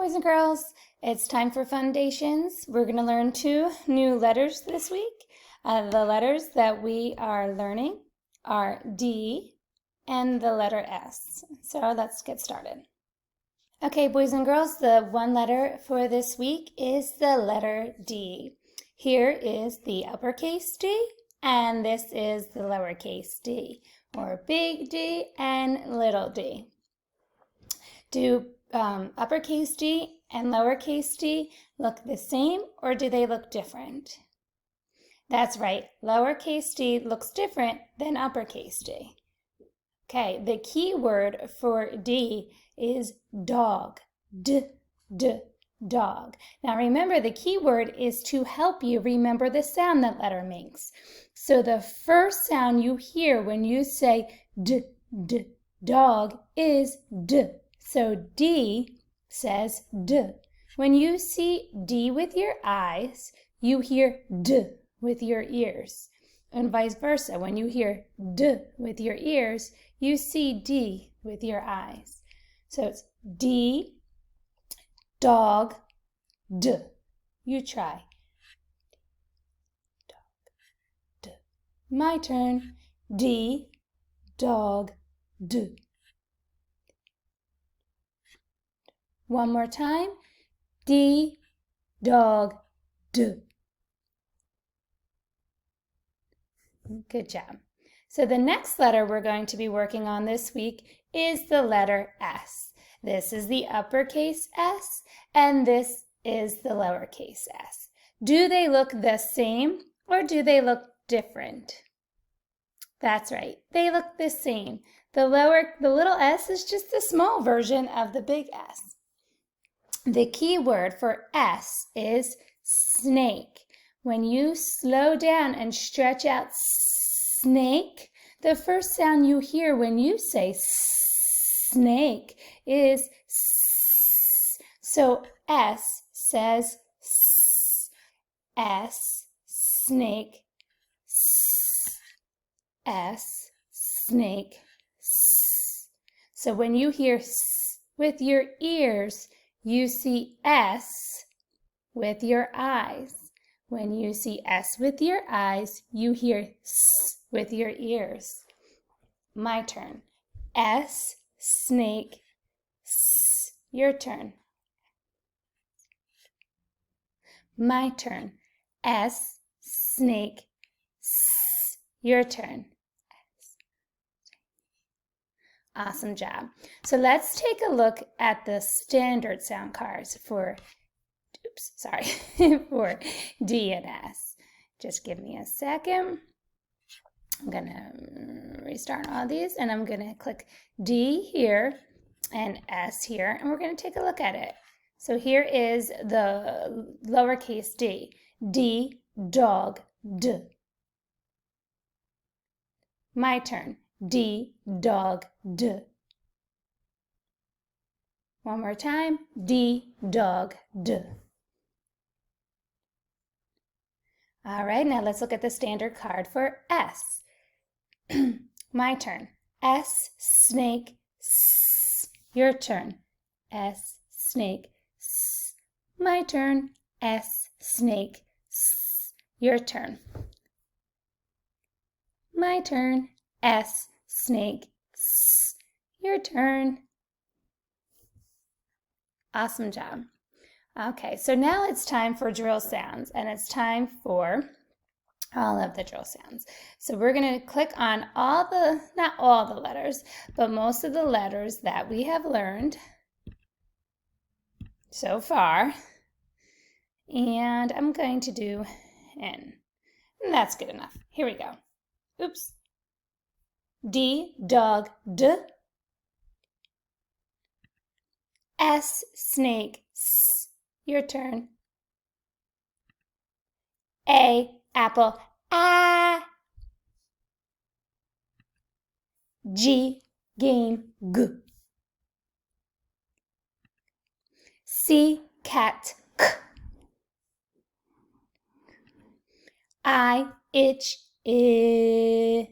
boys and girls. It's time for Fundations. We're going to learn 2 new letters this week. The letters that we are learning are D and the letter S. So let's get started. Okay, boys and girls, the 1 letter for this week is the letter D. Here is the uppercase D, and this is the lowercase d, or big D and little d. Do uppercase D and lowercase d look the same, or do they look different? That's right, lowercase d looks different than uppercase d. Okay, the key word for D is dog, dog. Now remember, the key word is to help you remember the sound that letter makes. So the first sound you hear when you say dog is D. So D says D. When you see D with your eyes, you hear D with your ears. And vice versa, when you hear D with your ears, you see D with your eyes. So it's D, dog, D. You try. Dog, D. My turn. D, dog, D. One more time. D, dog, D. Good job. So the next letter we're going to be working on this week is the letter S. This is the uppercase S, and this is the lowercase s. Do they look the same, or do they look different? That's right, they look the same. The little s is just a small version of the big S. The key word for S is snake. When you slow down and stretch out snake, the first sound you hear when you say snake is S. So S says S, snake, S, snake. So when you hear S with your ears, you see S with your eyes. When you see S with your eyes, you hear S with your ears. My turn. S, snake, S. Your turn. My turn. S, snake, S. Your turn. Awesome job. So let's take a look at the standard sound cards for for D and S. Just give me a second. I'm going to restart all these, and I'm going to click D here and S here, and we're going to take a look at it. So here is the lowercase d. D, dog, D. My turn. D, dog, D. One more time. D, dog, D. All right, now let's look at the standard card for S. My turn. S, snake, S. Your turn. S, snake, S. My turn. S, snake, S. Your turn. My turn. S, snake, S. Your turn. Awesome job. Okay, so now it's time for drill sounds, and it's time for all of the drill sounds. So we're going to click on not all the letters, but most of the letters that we have learned so far. And I'm going to do N. And that's good enough. Here we go. Oops. D, dog, D. S, snake, S. Your turn. A, apple, A. G, game, G. C, cat, K. I, itch, I.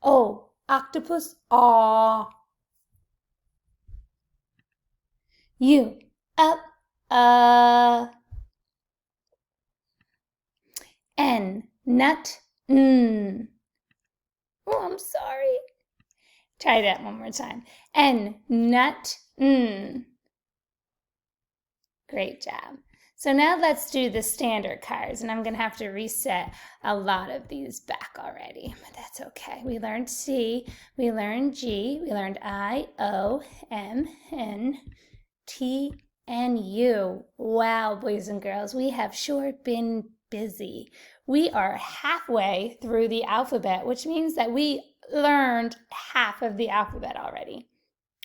O, octopus, A. U, up, N, nut, n. Oh, I'm sorry. Try that one more time. N, nut, n. Great job. So now let's do the standard cards, and I'm going to have to reset a lot of these back already, but that's okay. We learned C, we learned G, we learned I, O, M, N, T, and U. Wow, boys and girls, we have sure been busy. We are halfway through the alphabet, which means that we learned half of the alphabet already.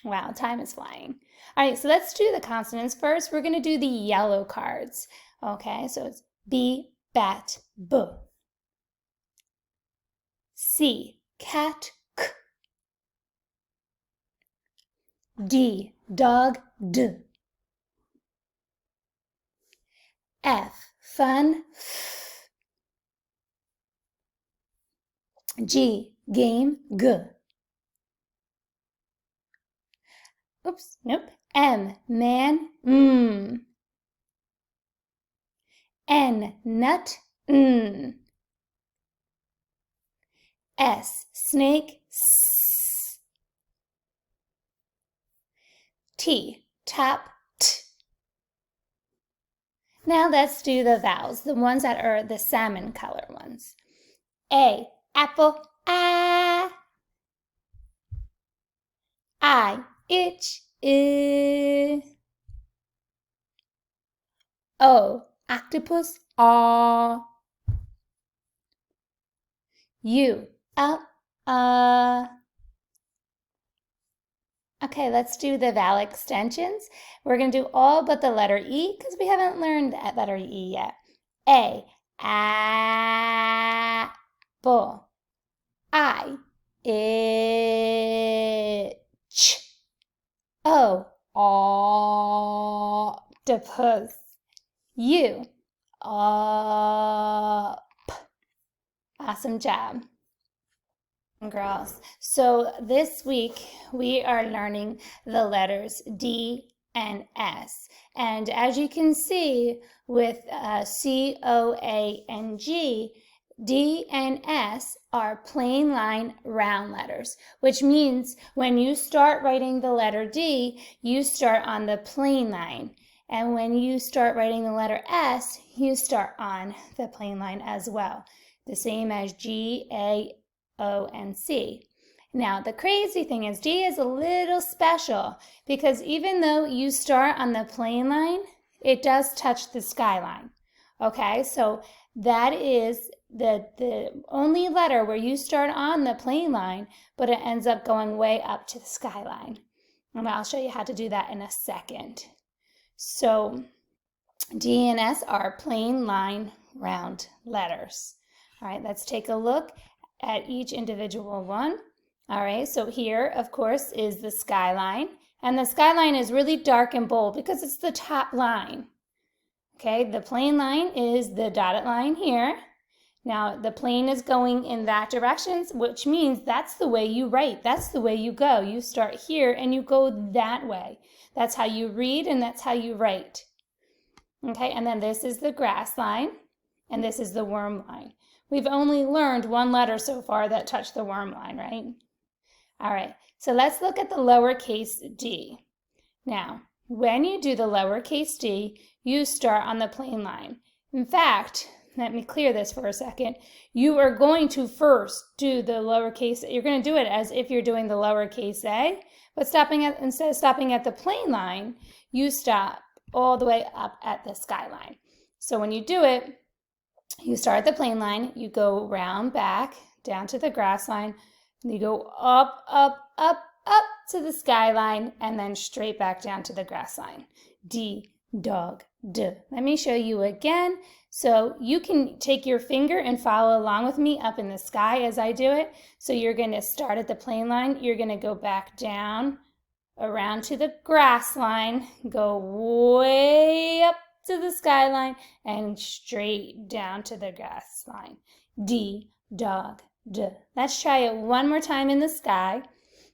Wow, time is flying. All right, so let's do the consonants first. We're going to do the yellow cards. Okay, so it's B, bat, B. C, cat, k. D, dog, d. F, fun, f. G, game, g. Oops, nope. M, man, m. N, nut, n. S, snake, s. T, tap, t. Now let's do the vowels, the ones that are the salmon color ones. A, apple, ah. I, itch, I. O, octopus, aw. U, up, Okay, let's do the vowel extensions. We're going to do all but the letter E because we haven't learned that letter E yet. A, apple. I, itch. O, octopus. U, up. Awesome job, girls. So this week we are learning the letters D and S. And as you can see with C, O, A, and G, D and S are plain line round letters, which means when you start writing the letter D, you start on the plain line. And when you start writing the letter S, you start on the plain line as well. The same as G, A, O, and C. Now, the crazy thing is D is a little special because even though you start on the plain line, it does touch the skyline. Okay, so that is the only letter where you start on the plain line, but it ends up going way up to the skyline. And I'll show you how to do that in a second. So D and S are plain line round letters. All right, let's take a look at each individual one. All right, so here, of course, is the skyline. And the skyline is really dark and bold because it's the top line. Okay, the plain line is the dotted line here. Now, the plane is going in that direction, which means that's the way you write. That's the way you go. You start here and you go that way. That's how you read and that's how you write. Okay, and then this is the grass line and this is the worm line. We've only learned one letter so far that touched the worm line, right? All right, so let's look at the lowercase d. Now, when you do the lowercase d, you start on the plain line. In fact, let me clear this for a second. You are going to first do the lowercase, you're going to do it as if you're doing the lowercase a, but instead of stopping at the plain line, you stop all the way up at the skyline. So when you do it, you start at the plain line, you go round back down to the grass line, and you go up, up, up, up to the skyline, and then straight back down to the grass line. D, dog, D. Let me show you again. So you can take your finger and follow along with me up in the sky as I do it. So you're going to start at the plain line. You're going to go back down around to the grass line, go way up to the skyline, and straight down to the grass line. D, dog, D. Let's try it one more time in the sky.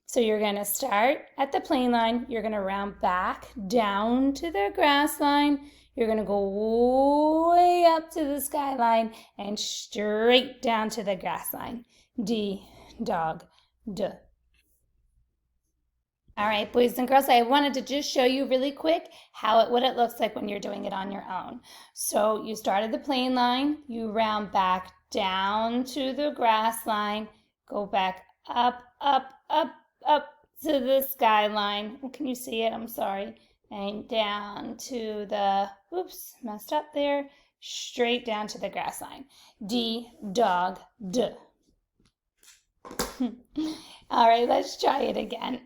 So you're going to start at the plane line. You're going to round back down to the grass line. You're going to go way up to the skyline and straight down to the grass line. D, dog, D. All right, boys and girls, I wanted to just show you really quick what it looks like when you're doing it on your own. So you start at the plane line, you round back down to the grass line, go back up, up, up, up to the skyline. Can you see it? I'm sorry. And down to the, oops, messed up there, straight down to the grass line. D, dog, D. All right, let's try it again.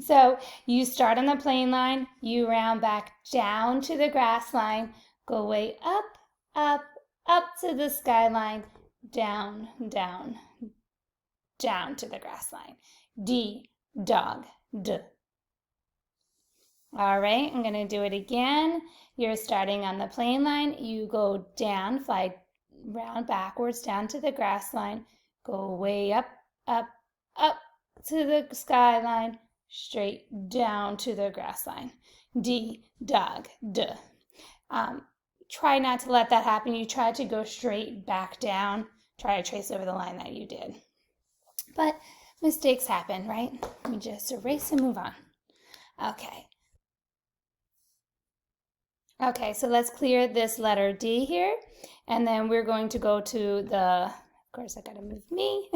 So you start on the plane line, you round back down to the grass line, go way up, up, up to the skyline, down, down, down to the grass line. D, dog, D. All right, I'm going to do it again. You're starting on the plane line, you go down, fly round backwards down to the grass line, go way up, up, up to the skyline, straight down to the grass line. D, dog, D. Try not to let that happen. You try to go straight back down. Try to trace over the line that you did. But mistakes happen, right? We just erase and move on. Okay. Okay, so let's clear this letter D here. And then we're going to go to the... Of course, I gotta move me.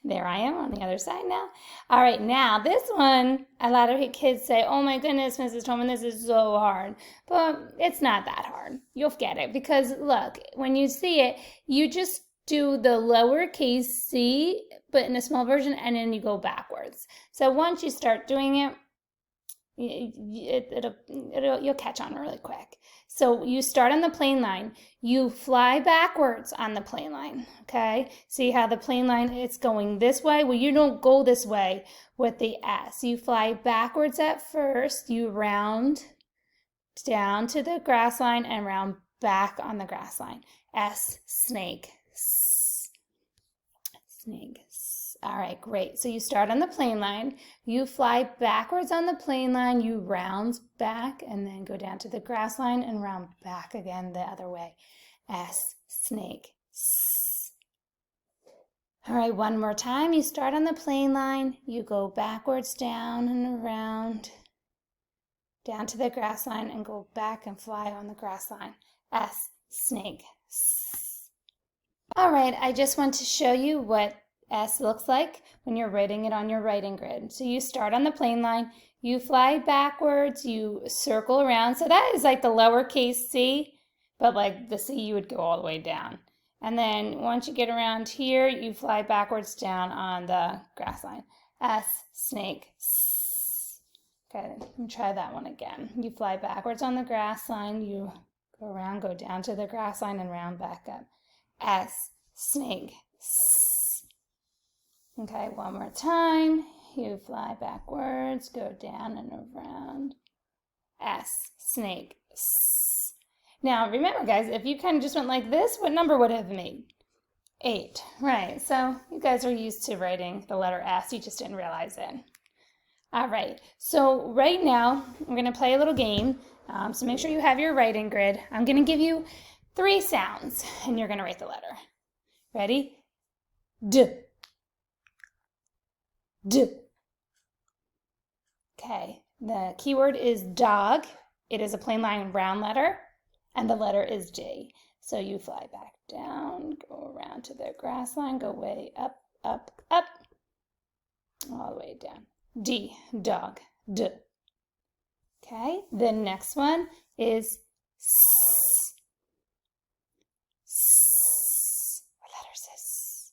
There I am on the other side now. All right, now this one, a lot of kids say, oh my goodness, Mrs. Tolman, this is so hard. But it's not that hard. You'll get it because look, when you see it, you just do the lowercase c, but in a small version, and then you go backwards. So once you start doing it, you'll catch on really quick. So you start on the plane line, you fly backwards on the plane line, okay? See how the plane line, it's going this way? Well, you don't go this way with the S. You fly backwards at first, you round down to the grass line and round back on the grass line. S, snake, S, snake, S. All right, great. So you start on the plane line, you fly backwards on the plane line, you round back and then go down to the grass line and round back again the other way. S, snake, S. All right, one more time. You start on the plane line, you go backwards down and around, down to the grass line and go back and fly on the grass line. S, snake, S. All right, I just want to show you what S looks like when you're writing it on your writing grid. So you start on the plane line, you fly backwards, you circle around. So that is like the lowercase c, but like the C you would go all the way down. And then once you get around here, you fly backwards down on the grass line. S, snake, S. Okay, let me try that one again. You fly backwards on the grass line, you go around, go down to the grass line and round back up. S, snake, S. Okay, one more time. You fly backwards, go down and around. S, snake, S. Now, remember, guys, if you kind of just went like this, what number would it have made? 8, right? So you guys are used to writing the letter S. You just didn't realize it. All right, so right now, we're going to play a little game. So make sure you have your writing grid. I'm going to give you 3 sounds, and you're going to write the letter. Ready? D. D. Okay, the keyword is dog. It is a plain line round letter, and the letter is D. So you fly back down, go around to the grass line, go way up, up, up, all the way down. D, dog, D. Okay, the next one is S. S. What letter is this?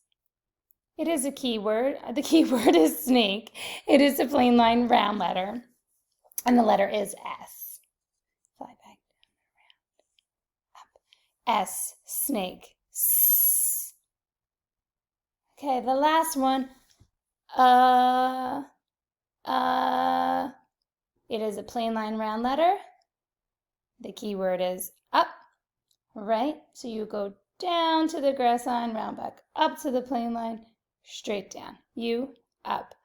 It is a keyword. The keyword is snake. It is a plain line round letter, and the letter is S. Fly back down, around, up. S, snake, S. Okay, the last one. It is a plain line round letter. The keyword is up, right? So you go down to the grass line, round back up to the plain line, straight down. U, up,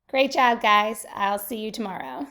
Great job, guys. I'll see you tomorrow.